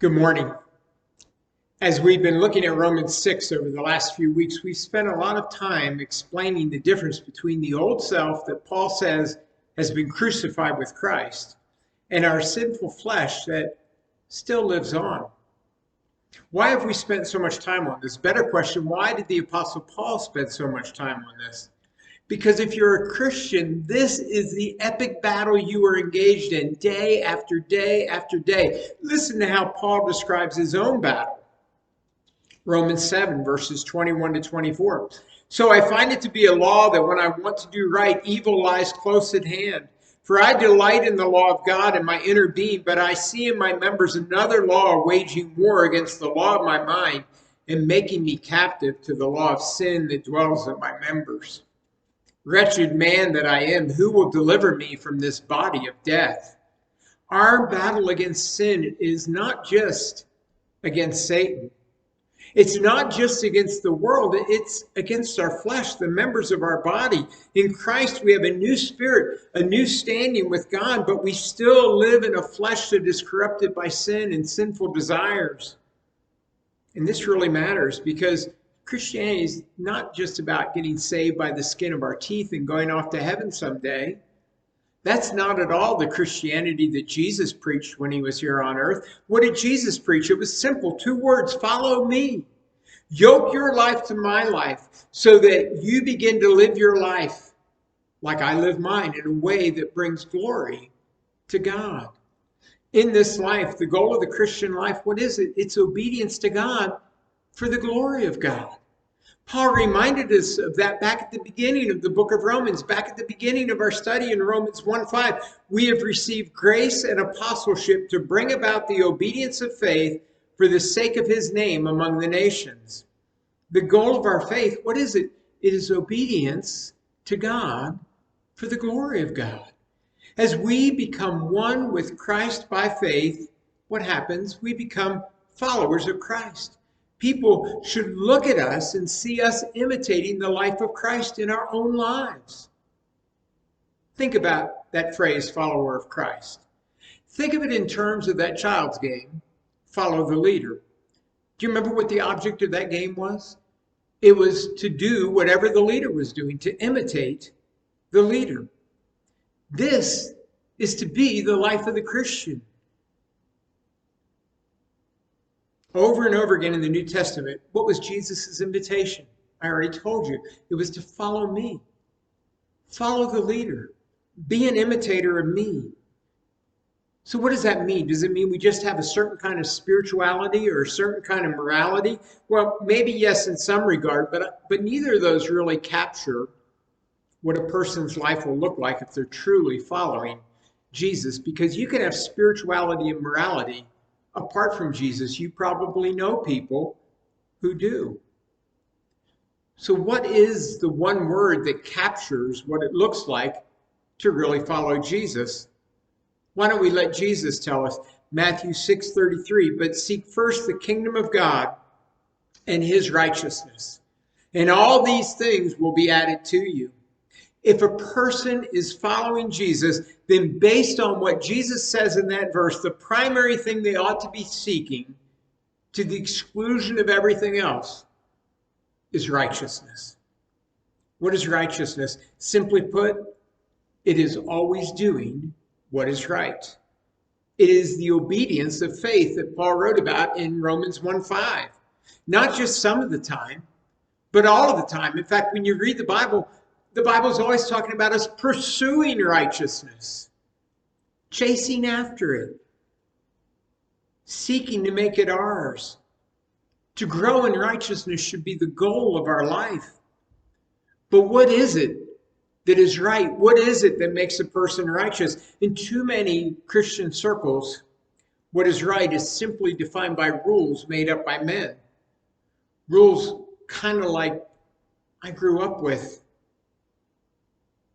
Good morning. As we've been looking at Romans 6 over the last few weeks, we've spent a lot of time explaining the difference between the old self that Paul says has been crucified with Christ and our sinful flesh that still lives on. Why have we spent so much time on this? Better question, why did the Apostle Paul spend so much time on this? Because if you're a Christian, this is the epic battle you are engaged in day after day after day. Listen to how Paul describes his own battle. Romans 7, verses 21 to 24. So I find it to be a law that when I want to do right, evil lies close at hand. For I delight in the law of God in my inner being, but I see in my members another law waging war against the law of my mind and making me captive to the law of sin that dwells in my members. Wretched man that I am, who will deliver me from this body of death? Our battle against sin is not just against Satan. It's not just against the world. It's against our flesh, the members of our body. In Christ, we have a new spirit, a new standing with God, but we still live in a flesh that is corrupted by sin and sinful desires. And this really matters because Christianity is not just about getting saved by the skin of our teeth and going off to heaven someday. That's not at all the Christianity that Jesus preached when he was here on earth. What did Jesus preach? It was simple, 2 words, follow me. Yoke your life to my life so that you begin to live your life like I live mine in a way that brings glory to God. In this life, the goal of the Christian life, what is it? It's obedience to God for the glory of God. Paul reminded us of that back at the beginning of the book of Romans, back at the beginning of our study in Romans 1:5. We have received grace and apostleship to bring about the obedience of faith for the sake of his name among the nations. The goal of our faith, what is it? It is obedience to God for the glory of God. As we become one with Christ by faith, what happens? We become followers of Christ. People should look at us and see us imitating the life of Christ in our own lives. Think about that phrase, follower of Christ. Think of it in terms of that child's game, follow the leader. Do you remember what the object of that game was? It was to do whatever the leader was doing, to imitate the leader. This is to be the life of the Christian. Over and over again in the New Testament, what was Jesus' invitation? I already told you. It was to follow me. Follow the leader. Be an imitator of me. So what does that mean? Does it mean we just have a certain kind of spirituality or a certain kind of morality? Well, maybe yes in some regard, but neither of those really capture what a person's life will look like if they're truly following Jesus. Because you can have spirituality and morality apart from Jesus. You probably know people who do. So what is the one word that captures what it looks like to really follow Jesus? Why don't we let Jesus tell us? Matthew 6:33, but seek first the kingdom of God and his righteousness, and all these things will be added to you. If a person is following Jesus, then based on what Jesus says in that verse, the primary thing they ought to be seeking, to the exclusion of everything else, is righteousness. What is righteousness? Simply put, it is always doing what is right. It is the obedience of faith that Paul wrote about in Romans 1:5. Not just some of the time, but all of the time. In fact, when you read the Bible is always talking about us pursuing righteousness, chasing after it, seeking to make it ours. To grow in righteousness should be the goal of our life. But what is it that is right? What is it that makes a person righteous? In too many Christian circles, what is right is simply defined by rules made up by men. Rules kind of like I grew up with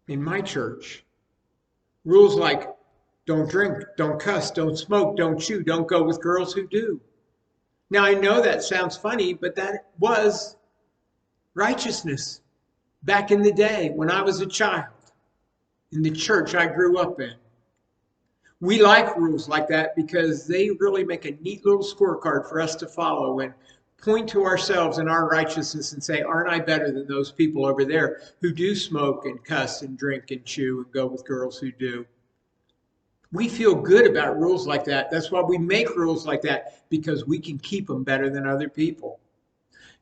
in my church. Rules like don't drink, don't cuss, don't smoke, don't chew, don't go with girls who do. Now I know that sounds funny, but that was righteousness back in the day when I was a child in the church I grew up in. We like rules like that because they really make a neat little scorecard for us to follow and point to ourselves and our righteousness and say, aren't I better than those people over there who do smoke and cuss and drink and chew and go with girls who do? We feel good about rules like that. That's why we make rules like that, because we can keep them better than other people.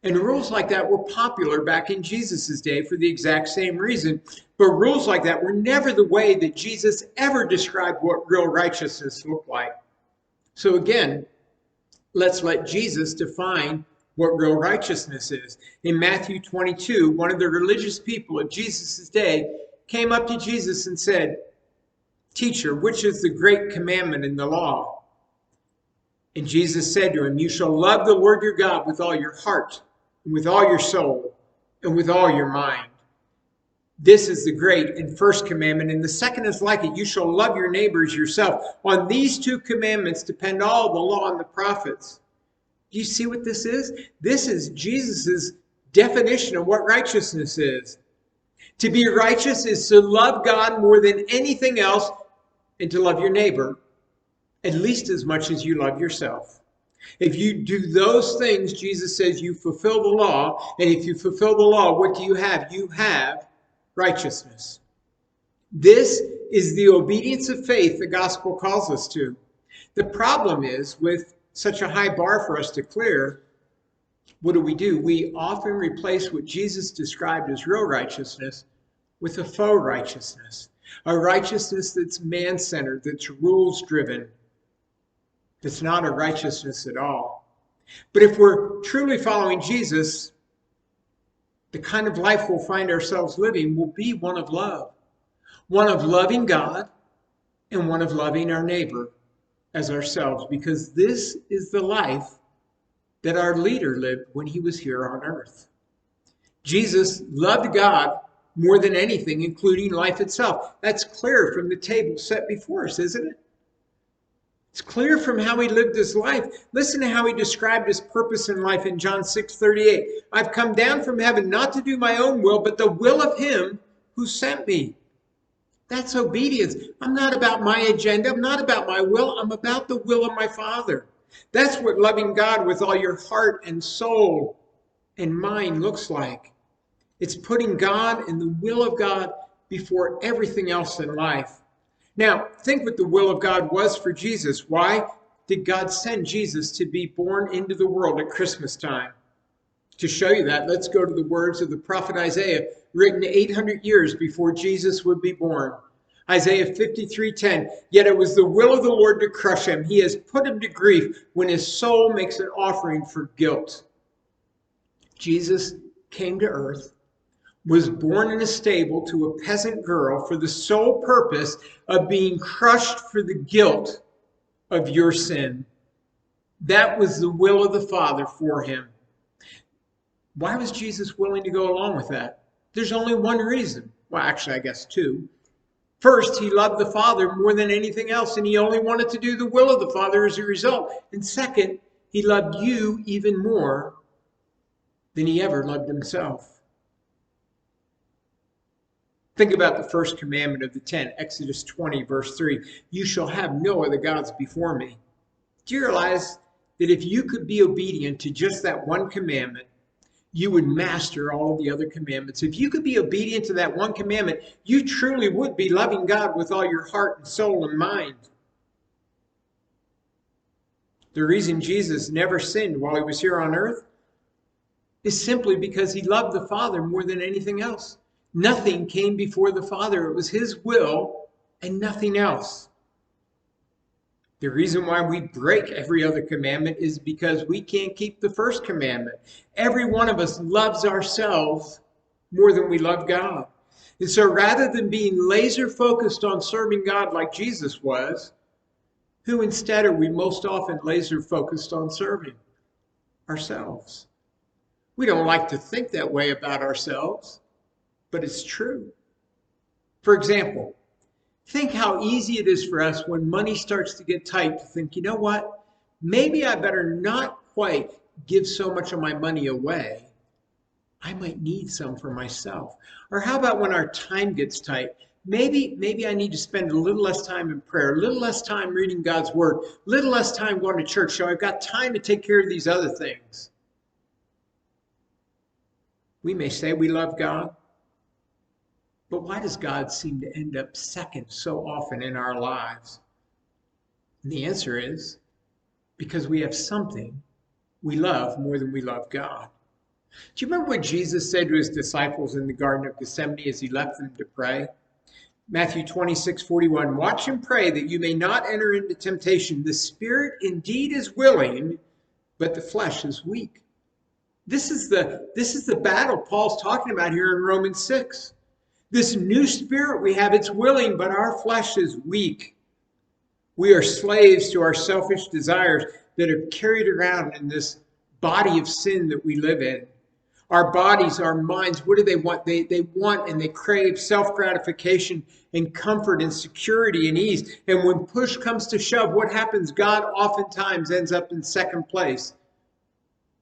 And rules like that were popular back in Jesus' day for the exact same reason. But rules like that were never the way that Jesus ever described what real righteousness looked like. So again, let's let Jesus define what real righteousness is. In Matthew 22, one of the religious people of Jesus' day came up to Jesus and said, "Teacher, which is the great commandment in the law?" And Jesus said to him, "You shall love the Lord your God with all your heart, and with all your soul, and with all your mind. This is the great and first commandment, and the second is like it. You shall love your neighbors yourself. On these two commandments depend all the law and the prophets." Do you see what this is? This is Jesus' definition of what righteousness is. To be righteous is to love God more than anything else and to love your neighbor at least as much as you love yourself. If you do those things, Jesus says you fulfill the law. And if you fulfill the law, what do you have? You have righteousness. This is the obedience of faith the gospel calls us to. The problem is, with such a high bar for us to clear, what do? We often replace what Jesus described as real righteousness with a faux righteousness. A righteousness that's man-centered, that's rules-driven, that's not a righteousness at all. But if we're truly following Jesus, the kind of life we'll find ourselves living will be one of love. One of loving God and one of loving our neighbor as ourselves, because this is the life that our leader lived when he was here on earth. Jesus loved God more than anything, including life itself. That's clear from the table set before us, isn't it? It's clear from how he lived his life. Listen to how he described his purpose in life in John 6:38. "I've come down from heaven not to do my own will, but the will of him who sent me." That's obedience. I'm not about my agenda. I'm not about my will. I'm about the will of my Father. That's what loving God with all your heart and soul and mind looks like. It's putting God and the will of God before everything else in life. Now, think what the will of God was for Jesus. Why did God send Jesus to be born into the world at Christmas time? To show you that, let's go to the words of the prophet Isaiah, written 800 years before Jesus would be born. Isaiah 53:10, "Yet it was the will of the Lord to crush him. He has put him to grief when his soul makes an offering for guilt." Jesus came to earth, was born in a stable to a peasant girl for the sole purpose of being crushed for the guilt of your sin. That was the will of the Father for him. Why was Jesus willing to go along with that? There's only one reason. Well, actually, I guess two. First, he loved the Father more than anything else, and he only wanted to do the will of the Father as a result. And second, he loved you even more than he ever loved himself. Think about the first commandment of the 10, Exodus 20, verse 3. "You shall have no other gods before me." Do you realize that if you could be obedient to just that one commandment, you would master all of the other commandments? If you could be obedient to that one commandment, you truly would be loving God with all your heart and soul and mind. The reason Jesus never sinned while he was here on earth is simply because he loved the Father more than anything else. Nothing came before the Father. It was his will and nothing else. The reason why we break every other commandment is because we can't keep the first commandment. Every one of us loves ourselves more than we love God. And so rather than being laser focused on serving God like Jesus was, who instead are we most often laser focused on serving? Ourselves. We don't like to think that way about ourselves, but it's true. For example, think how easy it is for us when money starts to get tight to think, you know what? Maybe I better not quite give so much of my money away. I might need some for myself. Or how about when our time gets tight? maybe I need to spend a little less time in prayer, a little less time reading God's word, a little less time going to church, so I've got time to take care of these other things. We may say we love God, but why does God seem to end up second so often in our lives? And the answer is because we have something we love more than we love God. Do you remember what Jesus said to his disciples in the Garden of Gethsemane as he left them to pray? Matthew 26:41, watch and pray that you may not enter into temptation. The spirit indeed is willing, but the flesh is weak. This is the battle Paul's talking about here in Romans 6. This new spirit we have, it's willing, but our flesh is weak. We are slaves to our selfish desires that are carried around in this body of sin that we live in. Our bodies, our minds, what do they want? They want and they crave self-gratification and comfort and security and ease. And when push comes to shove, what happens? God oftentimes ends up in second place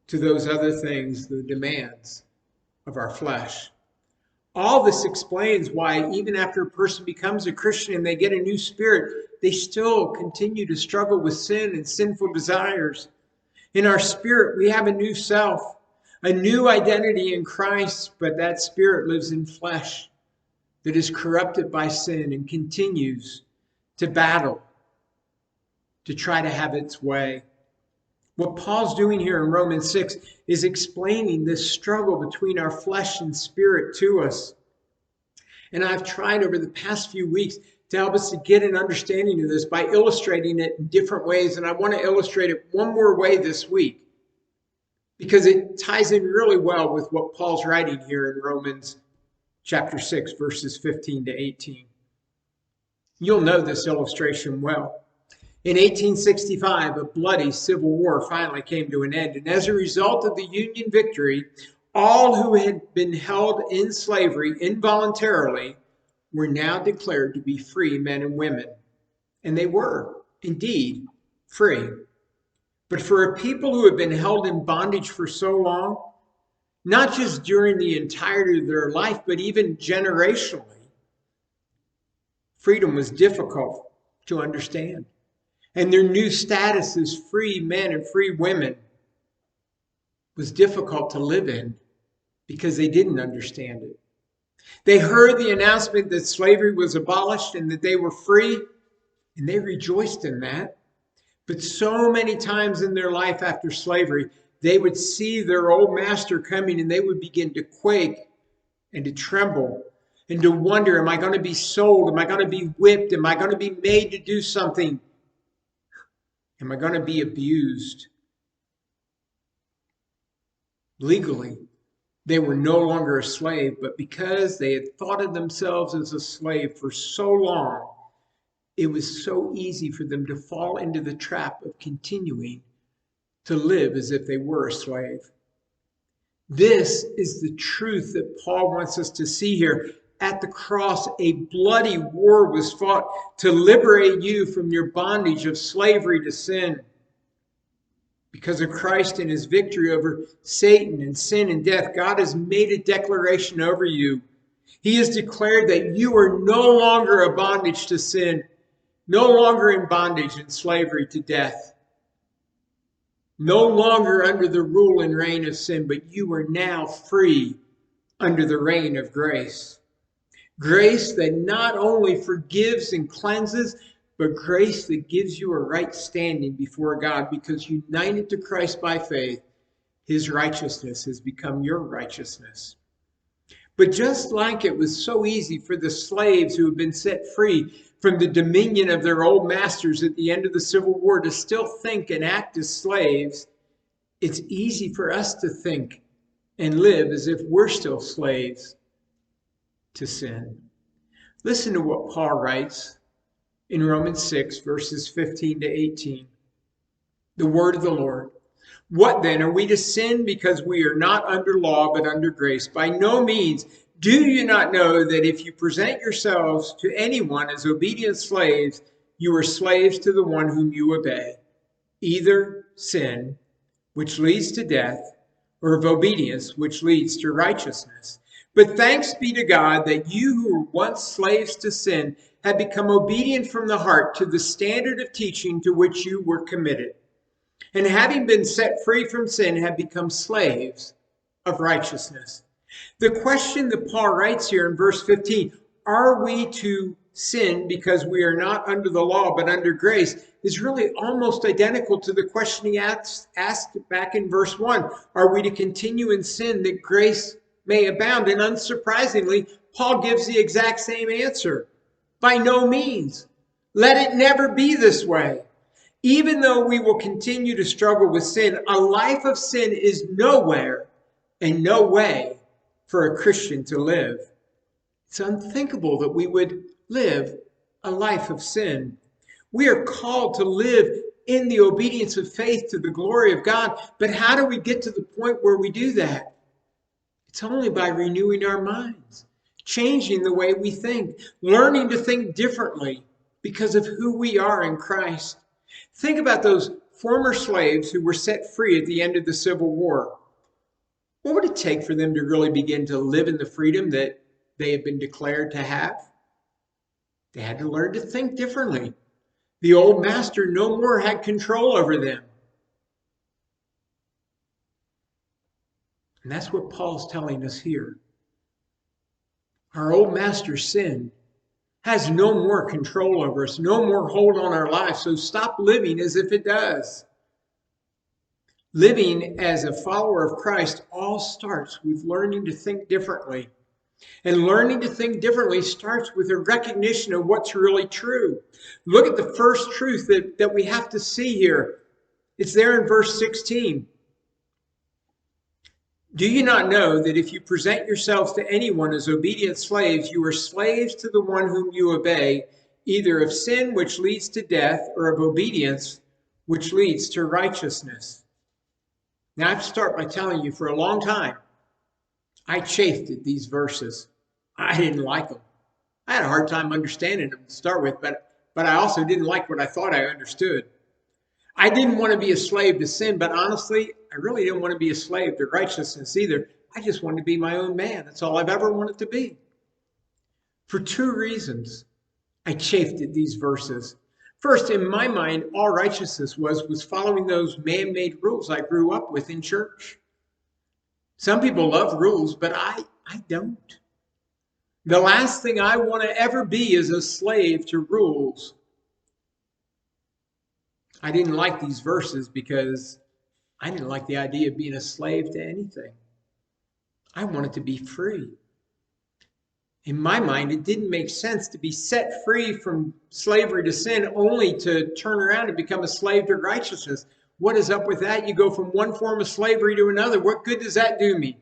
to those other things, the demands of our flesh. All this explains why even after a person becomes a Christian and they get a new spirit, they still continue to struggle with sin and sinful desires. In our spirit, we have a new self, a new identity in Christ, but that spirit lives in flesh that is corrupted by sin and continues to battle, to try to have its way. What Paul's doing here in Romans 6 is explaining this struggle between our flesh and spirit to us. And I've tried over the past few weeks to help us to get an understanding of this by illustrating it in different ways. And I want to illustrate it one more way this week, because it ties in really well with what Paul's writing here in Romans chapter 6, verses 15 to 18. You'll know this illustration well. In 1865, a bloody civil war finally came to an end. And as a result of the Union victory, all who had been held in slavery involuntarily were now declared to be free men and women. And they were, indeed, free. But for a people who had been held in bondage for so long, not just during the entirety of their life, but even generationally, freedom was difficult to understand. And their new status as free men and free women was difficult to live in because they didn't understand it. They heard the announcement that slavery was abolished and that they were free, and they rejoiced in that. But so many times in their life after slavery, they would see their old master coming and they would begin to quake and to tremble and to wonder, am I going to be sold? Am I going to be whipped? Am I going to be made to do something? Am I going to be abused? Legally, they were no longer a slave, but because they had thought of themselves as a slave for so long, it was so easy for them to fall into the trap of continuing to live as if they were a slave. This is the truth that Paul wants us to see here. At the cross, a bloody war was fought to liberate you from your bondage of slavery to sin. Because of Christ and his victory over Satan and sin and death, God has made a declaration over you. He has declared that you are no longer a bondage to sin, no longer in bondage and slavery to death, no longer under the rule and reign of sin, but you are now free under the reign of grace. Grace that not only forgives and cleanses, but grace that gives you a right standing before God, because united to Christ by faith, his righteousness has become your righteousness. But just like it was so easy for the slaves who had been set free from the dominion of their old masters at the end of the Civil War to still think and act as slaves, it's easy for us to think and live as if we're still slaves to sin. Listen to what Paul writes in Romans 6, verses 15 to 18. The word of the Lord. What then? Are we to sin because we are not under law but under grace? By no means. Do you not know that if you present yourselves to anyone as obedient slaves, you are slaves to the one whom you obey, either sin, which leads to death, or of obedience, which leads to righteousness? But thanks be to God that you who were once slaves to sin have become obedient from the heart to the standard of teaching to which you were committed. And having been set free from sin, have become slaves of righteousness. The question that Paul writes here in verse 15, are we to sin because we are not under the law but under grace, is really almost identical to the question he asked back in verse 1. Are we to continue in sin that grace may abound? And unsurprisingly, Paul gives the exact same answer. By no means. Let it never be this way. Even though we will continue to struggle with sin, a life of sin is nowhere and no way for a Christian to live. It's unthinkable that we would live a life of sin. We are called to live in the obedience of faith to the glory of God. But how do we get to the point where we do that? It's only by renewing our minds, changing the way we think, learning to think differently because of who we are in Christ. Think about those former slaves who were set free at the end of the Civil War. What would it take for them to really begin to live in the freedom that they had been declared to have? They had to learn to think differently. The old master no more had control over them. And that's what Paul's telling us here. Our old master, sin, has no more control over us, no more hold on our lives. So stop living as if it does. Living as a follower of Christ all starts with learning to think differently. And learning to think differently starts with a recognition of what's really true. Look at the first truth that we have to see here. It's there in verse 16. Do you not know that if you present yourselves to anyone as obedient slaves, you are slaves to the one whom you obey, either of sin, which leads to death, or of obedience, which leads to righteousness? Now, I have to start by telling you, for a long time, I chafed at these verses. I didn't like them. I had a hard time understanding them to start with, but I also didn't like what I thought I understood. I didn't want to be a slave to sin, but honestly, I really didn't want to be a slave to righteousness either. I just wanted to be my own man. That's all I've ever wanted to be. For two reasons, I chafed at these verses. First, in my mind, all righteousness was following those man-made rules I grew up with in church. Some people love rules, but I don't. The last thing I want to ever be is a slave to rules. I didn't like these verses because I didn't like the idea of being a slave to anything. I wanted to be free. In my mind, it didn't make sense to be set free from slavery to sin only to turn around and become a slave to righteousness. What is up with that? You go from one form of slavery to another. What good does that do me?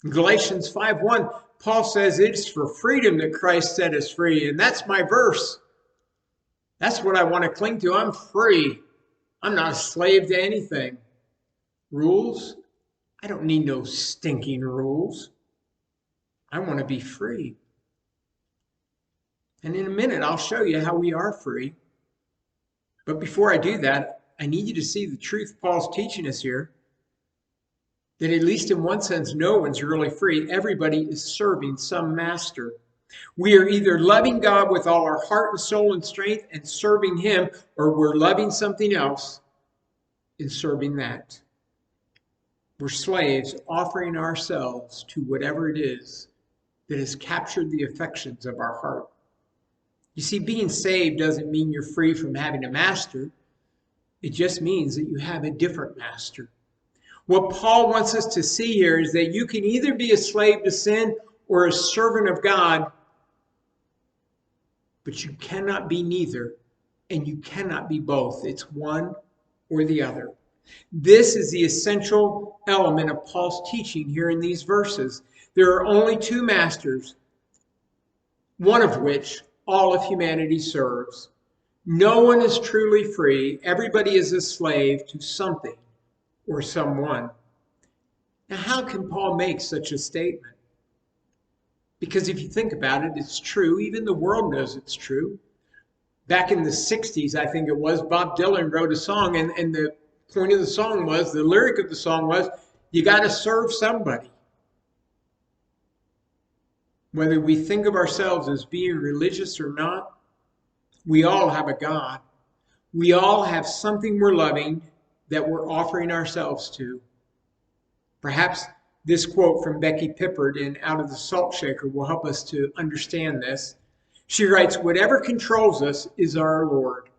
In Galatians 5:1, Paul says it's for freedom that Christ set us free. And that's my verse. That's what I want to cling to. I'm free. I'm not a slave to anything. Rules? I don't need no stinking rules. I want to be free. And in a minute, I'll show you how we are free. But before I do that, I need you to see the truth Paul's teaching us here. That at least in one sense, no one's really free. Everybody is serving some master. We are either loving God with all our heart and soul and strength and serving him, or we're loving something else and serving that. We're slaves offering ourselves to whatever it is that has captured the affections of our heart. You see, being saved doesn't mean you're free from having a master. It just means that you have a different master. What Paul wants us to see here is that you can either be a slave to sin or a servant of God, but you cannot be neither, and you cannot be both. It's one or the other. This is the essential element of Paul's teaching here in these verses. There are only two masters, one of which all of humanity serves. No one is truly free. Everybody is a slave to something or someone. Now, how can Paul make such a statement? Because if you think about it, it's true. Even the world knows it's true. Back in the 60s, I think it was, Bob Dylan wrote a song, and the point of the song was, the lyric of the song was, you got to serve somebody. Whether we think of ourselves as being religious or not, we all have a God. We all have something we're loving that we're offering ourselves to. Perhaps this quote from Becky Pippert in Out of the Salt Shaker will help us to understand this. She writes, "Whatever controls us is our Lord.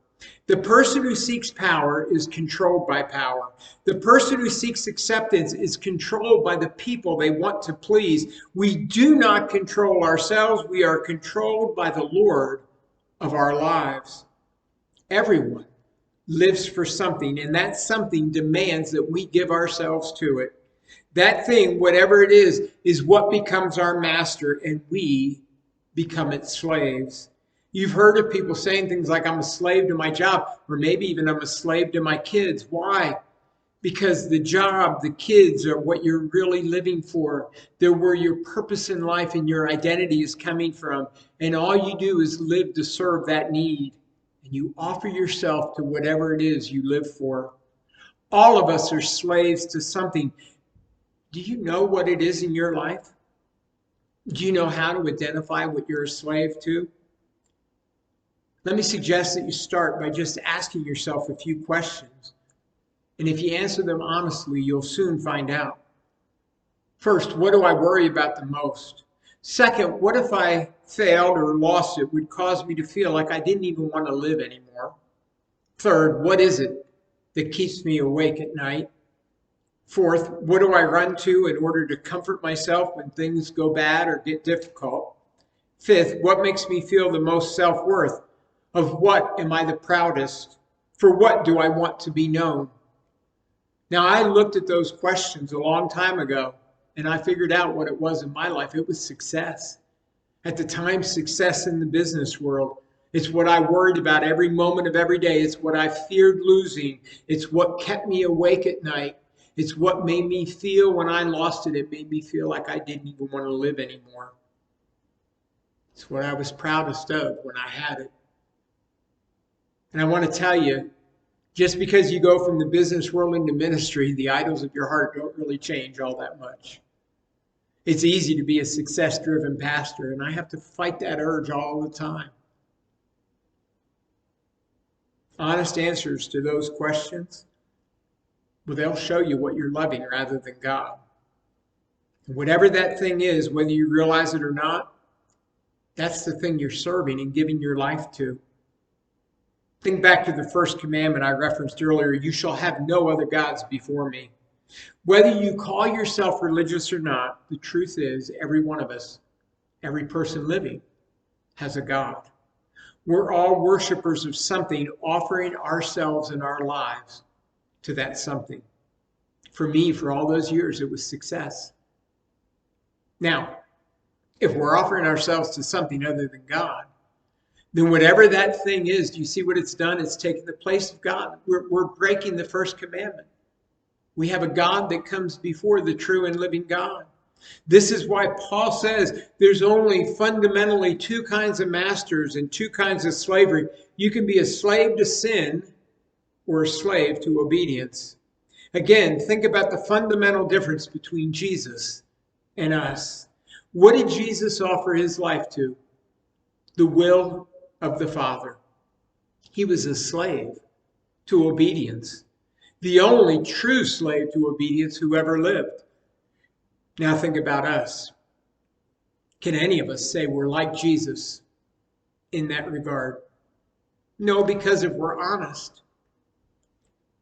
The person who seeks power is controlled by power. The person who seeks acceptance is controlled by the people they want to please. We do not control ourselves. We are controlled by the Lord of our lives." Everyone lives for something, and that something demands that we give ourselves to it. That thing, whatever it is what becomes our master, and we become its slaves. You've heard of people saying things like, "I'm a slave to my job," or maybe even, "I'm a slave to my kids." Why? Because the job, the kids are what you're really living for. They're where your purpose in life and your identity is coming from. And all you do is live to serve that need. And you offer yourself to whatever it is you live for. All of us are slaves to something. Do you know what it is in your life? Do you know how to identify what you're a slave to? Let me suggest that you start by just asking yourself a few questions. And if you answer them honestly, you'll soon find out. First, what do I worry about the most? Second, what if I failed or lost it would cause me to feel like I didn't even want to live anymore? Third, what is it that keeps me awake at night? Fourth, what do I run to in order to comfort myself when things go bad or get difficult? Fifth, what makes me feel the most self-worth? Of what am I the proudest? For what do I want to be known? Now, I looked at those questions a long time ago, and I figured out what it was in my life. It was success. At the time, success in the business world. It's what I worried about every moment of every day. It's what I feared losing. It's what kept me awake at night. It's what made me feel when I lost it. It made me feel like I didn't even want to live anymore. It's what I was proudest of when I had it. And I want to tell you, just because you go from the business world into ministry, the idols of your heart don't really change all that much. It's easy to be a success-driven pastor, and I have to fight that urge all the time. Honest answers to those questions, well, they'll show you what you're loving rather than God. And whatever that thing is, whether you realize it or not, that's the thing you're serving and giving your life to. Think back to the first commandment I referenced earlier, "You shall have no other gods before me." Whether you call yourself religious or not, the truth is every one of us, every person living, has a God. We're all worshipers of something, offering ourselves and our lives to that something. For me, for all those years, it was success. Now, if we're offering ourselves to something other than God, then whatever that thing is, do you see what it's done? It's taken the place of God. We're breaking the first commandment. We have a God that comes before the true and living God. This is why Paul says there's only fundamentally two kinds of masters and two kinds of slavery. You can be a slave to sin or a slave to obedience. Again, think about the fundamental difference between Jesus and us. What did Jesus offer his life to? The will of the Father. He was a slave to obedience. The only true slave to obedience who ever lived. Now think about us. Can any of us say we're like Jesus in that regard? No, because if we're honest,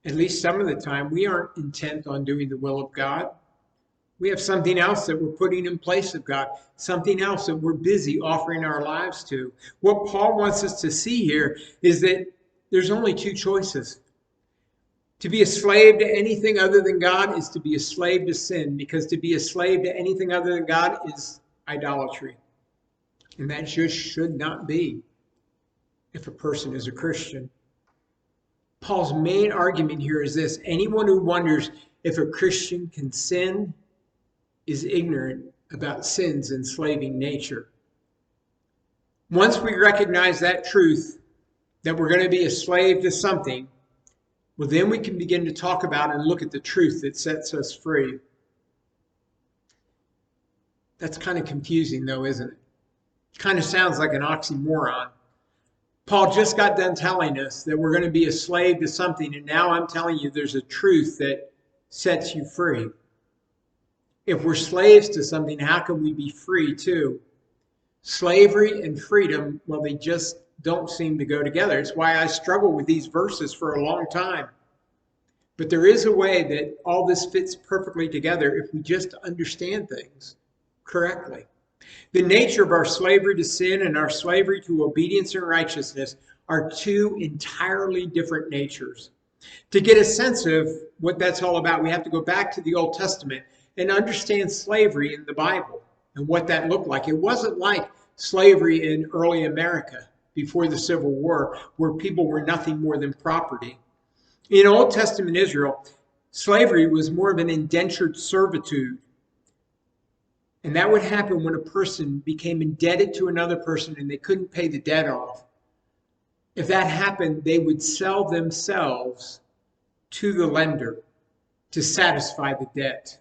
at least some of the time, we aren't intent on doing the will of God. We have something else that we're putting in place of God, something else that we're busy offering our lives to. What Paul wants us to see here is that there's only two choices. To be a slave to anything other than God is to be a slave to sin, because to be a slave to anything other than God is idolatry. And that just should not be if a person is a Christian. Paul's main argument here is this: anyone who wonders if a Christian can sin is ignorant about sin's enslaving nature. Once we recognize that truth, that we're going to be a slave to something, well, then we can begin to talk about and look at the truth that sets us free. That's kind of confusing, though, isn't it? It kind of sounds like an oxymoron. Paul just got done telling us that we're going to be a slave to something, and now I'm telling you there's a truth that sets you free. If we're slaves to something, how can we be free too? Slavery and freedom, well, they just don't seem to go together. It's why I struggle with these verses for a long time. But there is a way that all this fits perfectly together if we just understand things correctly. The nature of our slavery to sin and our slavery to obedience and righteousness are two entirely different natures. To get a sense of what that's all about, we have to go back to the Old Testament and understand slavery in the Bible and what that looked like. It wasn't like slavery in early America before the Civil War, where people were nothing more than property. In Old Testament Israel, slavery was more of an indentured servitude. And that would happen when a person became indebted to another person and they couldn't pay the debt off. If that happened, they would sell themselves to the lender to satisfy the debt.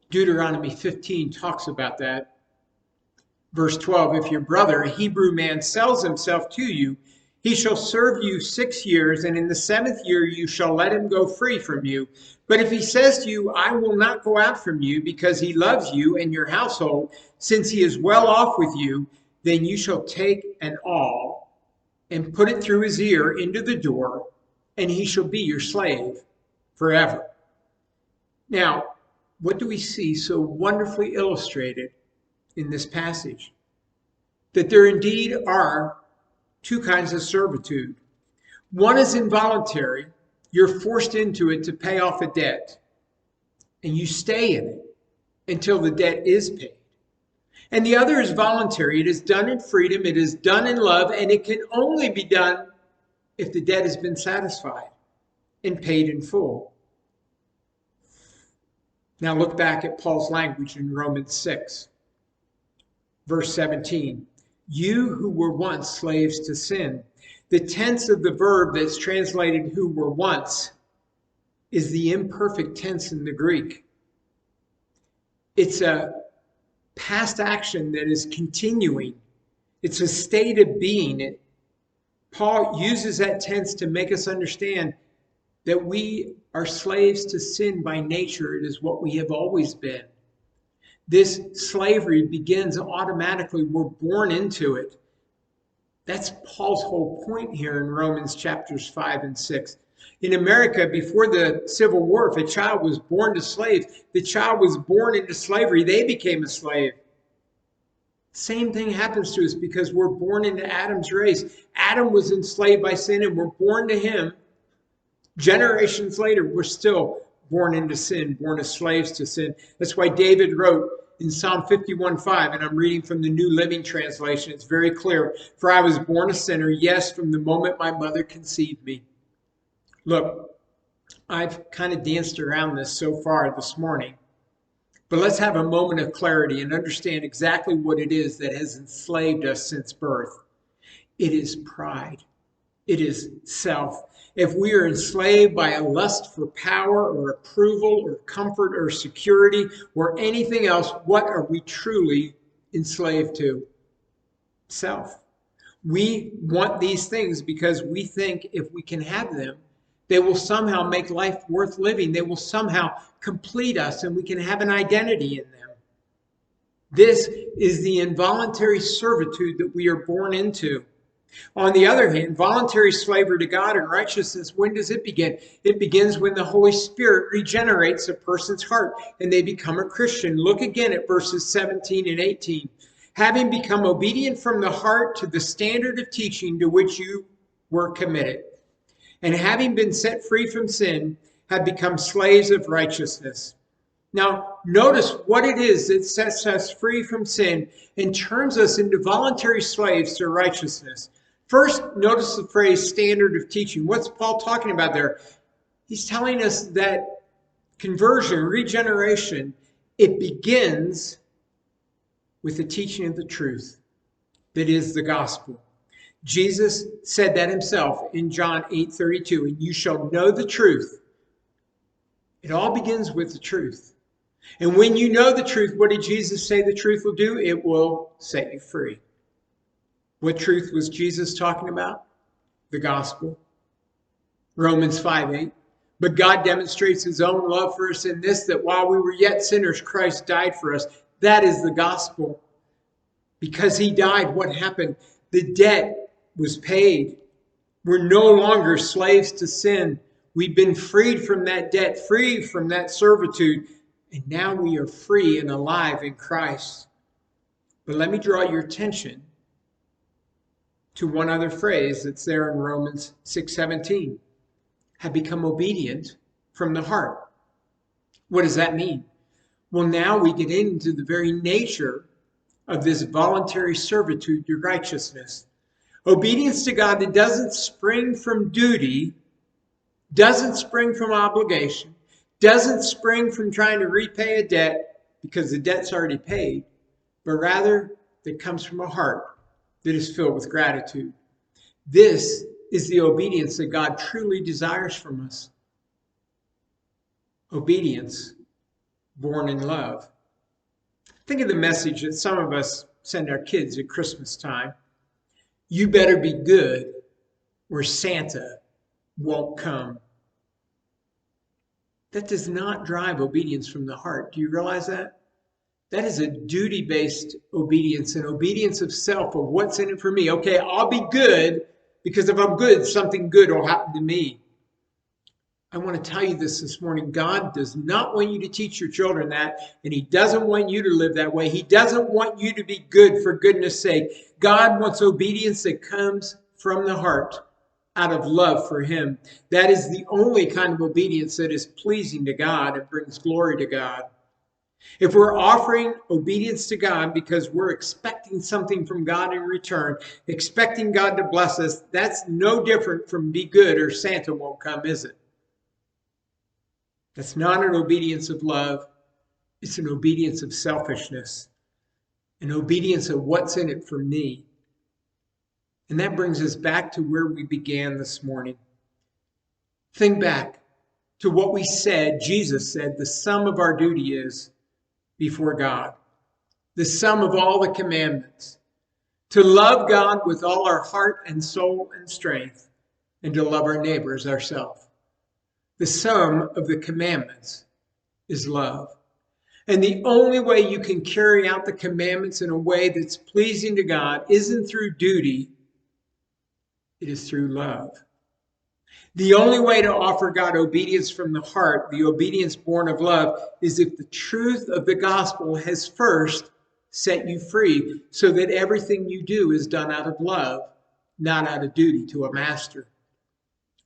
Deuteronomy 15 talks about that. Verse 12, if your brother, a Hebrew man, sells himself to you, he shall serve you 6 years, and in the 7th year you shall let him go free from you. But if he says to you, I will not go out from you, because he loves you and your household, since he is well off with you, then you shall take an awl and put it through his ear into the door, and he shall be your slave forever. Now, what do we see so wonderfully illustrated in this passage? That there indeed are two kinds of servitude. One is involuntary. You're forced into it to pay off a debt, and you stay in it until the debt is paid. And the other is voluntary. It is done in freedom. It is done in love, and it can only be done if the debt has been satisfied and paid in full. Now look back at Paul's language in Romans 6, verse 17. You who were once slaves to sin. The tense of the verb that's translated who were once is the imperfect tense in the Greek. It's a past action that is continuing. It's a state of being. Paul uses that tense to make us understand that we are slaves to sin by nature. It is what we have always been. This slavery begins automatically. We're born into it. That's Paul's whole point here in Romans chapters 5 and 6. In America, before the Civil War, if a child was born to slave, the child was born into slavery. They became a slave. Same thing happens to us because we're born into Adam's race. Adam was enslaved by sin and we're born to him. Generations later, we're still born into sin, born as slaves to sin. That's why David wrote in Psalm 51:5, and I'm reading from the New Living Translation. It's very clear. For I was born a sinner, yes, from the moment my mother conceived me. Look, I've kind of danced around this so far this morning, but let's have a moment of clarity and understand exactly what it is that has enslaved us since birth. It is pride. It is self. If we are enslaved by a lust for power or approval or comfort or security or anything else, what are we truly enslaved to? Self. We want these things because we think if we can have them, they will somehow make life worth living. They will somehow complete us and we can have an identity in them. This is the involuntary servitude that we are born into. On the other hand, voluntary slavery to God and righteousness, when does it begin? It begins when the Holy Spirit regenerates a person's heart and they become a Christian. Look again at verses 17 and 18. Having become obedient from the heart to the standard of teaching to which you were committed, and having been set free from sin, have become slaves of righteousness. Now, notice what it is that sets us free from sin and turns us into voluntary slaves to righteousness. First, notice the phrase standard of teaching. What's Paul talking about there? He's telling us that conversion, regeneration, it begins with the teaching of the truth that is the gospel. Jesus said that himself in John 8:32, and you shall know the truth. It all begins with the truth. And when you know the truth, what did Jesus say the truth will do? It will set you free. What truth was Jesus talking about? The gospel. Romans 5:8. But God demonstrates his own love for us in this, that while we were yet sinners, Christ died for us. That is the gospel. Because he died, what happened? The debt was paid. We're no longer slaves to sin. We've been freed from that debt, free from that servitude, and now we are free and alive in Christ. But let me draw your attention to one other phrase that's there in Romans 6:17. Have become obedient from the heart. What does that mean? Well, now we get into the very nature of this voluntary servitude to righteousness. Obedience to God that doesn't spring from duty, doesn't spring from obligation, doesn't spring from trying to repay a debt because the debt's already paid, but rather that comes from a heart that is filled with gratitude. This is the obedience that God truly desires from us. Obedience born in love. Think of the message that some of us send our kids at Christmas time. You better be good or Santa won't come. That does not drive obedience from the heart. Do you realize that? That is a duty-based obedience, an obedience of self, of what's in it for me. Okay, I'll be good because if I'm good, something good will happen to me. I want to tell you this morning. God does not want you to teach your children that, and he doesn't want you to live that way. He doesn't want you to be good for goodness sake. God wants obedience that comes from the heart, out of love for him. That is the only kind of obedience that is pleasing to God and brings glory to God. If we're offering obedience to God because we're expecting something from God in return, expecting God to bless us, that's no different from be good or Santa won't come, is it? That's not an obedience of love. It's an obedience of selfishness, an obedience of what's in it for me. And that brings us back to where we began this morning. Think back to what we said, Jesus said, the sum of our duty is before God. The sum of all the commandments. To love God with all our heart and soul and strength, and to love our neighbor as ourselves. The sum of the commandments is love. And the only way you can carry out the commandments in a way that's pleasing to God isn't through duty, it is through love. The only way to offer God obedience from the heart, the obedience born of love, is if the truth of the gospel has first set you free, so that everything you do is done out of love, not out of duty to a master.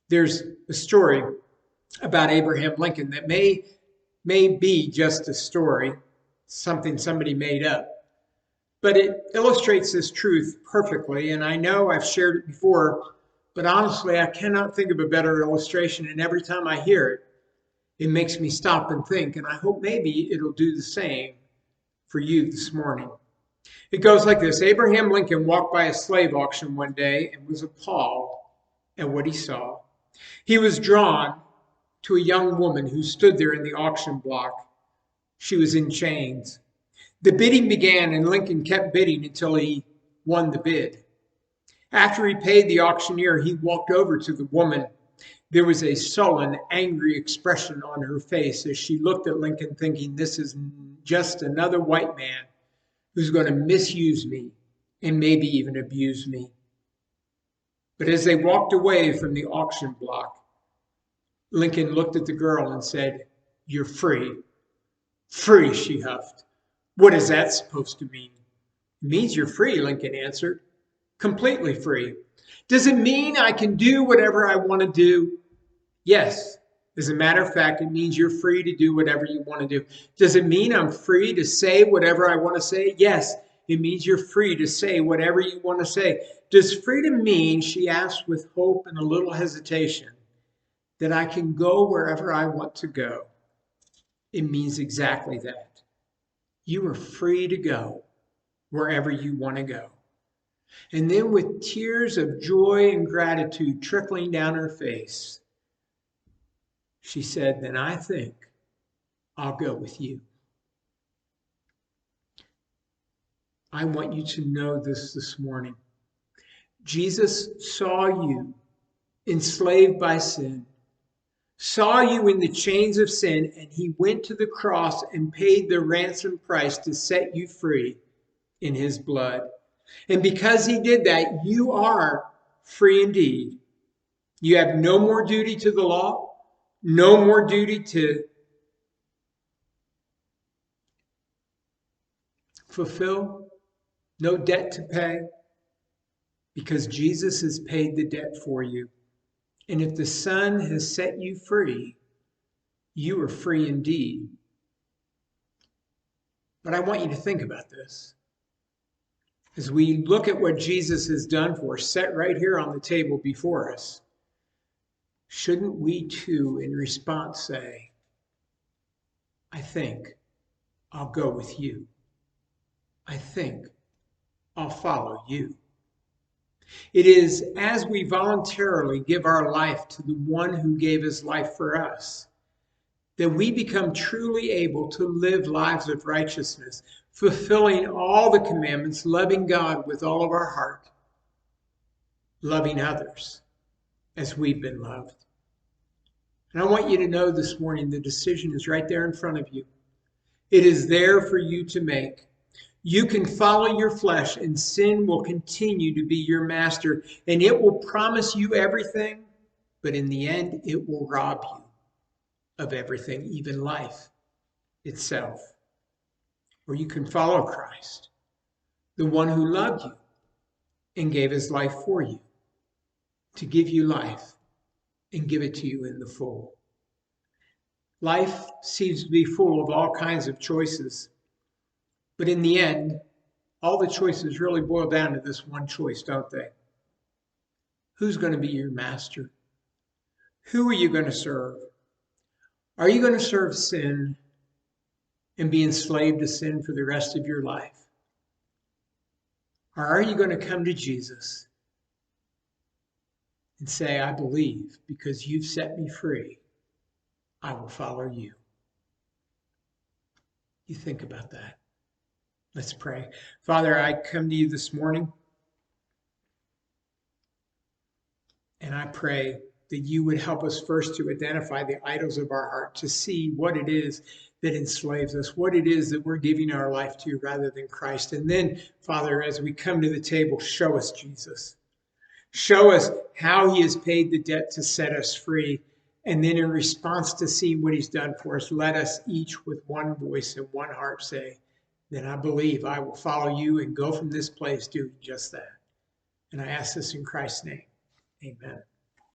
There's a story about Abraham Lincoln that may be just a story, something somebody made up. But it illustrates this truth perfectly, and I know I've shared it before, but honestly, I cannot think of a better illustration, and every time I hear it, it makes me stop and think, and I hope maybe it'll do the same for you this morning. It goes like this. Abraham Lincoln walked by a slave auction one day and was appalled at what he saw. He was drawn to a young woman who stood there in the auction block. She was in chains. The bidding began, and Lincoln kept bidding until he won the bid. After he paid the auctioneer, he walked over to the woman. There was a sullen, angry expression on her face as she looked at Lincoln, thinking, this is just another white man who's going to misuse me and maybe even abuse me. But as they walked away from the auction block, Lincoln looked at the girl and said, you're free. Free, she huffed. What is that supposed to mean? It means you're free, Lincoln answered. Completely free. Does it mean I can do whatever I want to do? Yes. As a matter of fact, it means you're free to do whatever you want to do. Does it mean I'm free to say whatever I want to say? Yes. It means you're free to say whatever you want to say. Does freedom mean, she asked with hope and a little hesitation, that I can go wherever I want to go? It means exactly that. You are free to go wherever you want to go. And then with tears of joy and gratitude trickling down her face, she said, then I think I'll go with you. I want you to know this morning. Jesus saw you enslaved by sin, saw you in the chains of sin, and he went to the cross and paid the ransom price to set you free in his blood. And because he did that, you are free indeed. You have no more duty to the law, no more duty to fulfill, no debt to pay, because Jesus has paid the debt for you. And if the Son has set you free, you are free indeed. But I want you to think about this. As we look at what Jesus has done for us, set right here on the table before us, shouldn't we too, in response, say, I think I'll go with you. I think I'll follow you. It is as we voluntarily give our life to the one who gave his life for us that we become truly able to live lives of righteousness, fulfilling all the commandments, loving God with all of our heart, loving others as we've been loved. And I want you to know this morning the decision is right there in front of you. It is there for you to make. You can follow your flesh, and sin will continue to be your master, and it will promise you everything, but in the end, it will rob you of everything, even life itself. Or you can follow Christ, the one who loved you and gave his life for you, to give you life and give it to you in the full. Life seems to be full of all kinds of choices, but in the end, all the choices really boil down to this one choice, don't they? Who's going to be your master? Who are you going to serve? Are you going to serve sin and be enslaved to sin for the rest of your life? Or are you going to come to Jesus and say, I believe because you've set me free, I will follow you? You think about that. Let's pray. Father, I come to you this morning, and I pray that you would help us first to identify the idols of our heart, to see what it is that enslaves us, what it is that we're giving our life to rather than Christ. And then, Father, as we come to the table, show us Jesus. Show us how he has paid the debt to set us free. And then in response to see what he's done for us, let us each with one voice and one heart say, then I believe I will follow you and go from this place doing just that. And I ask this in Christ's name. Amen.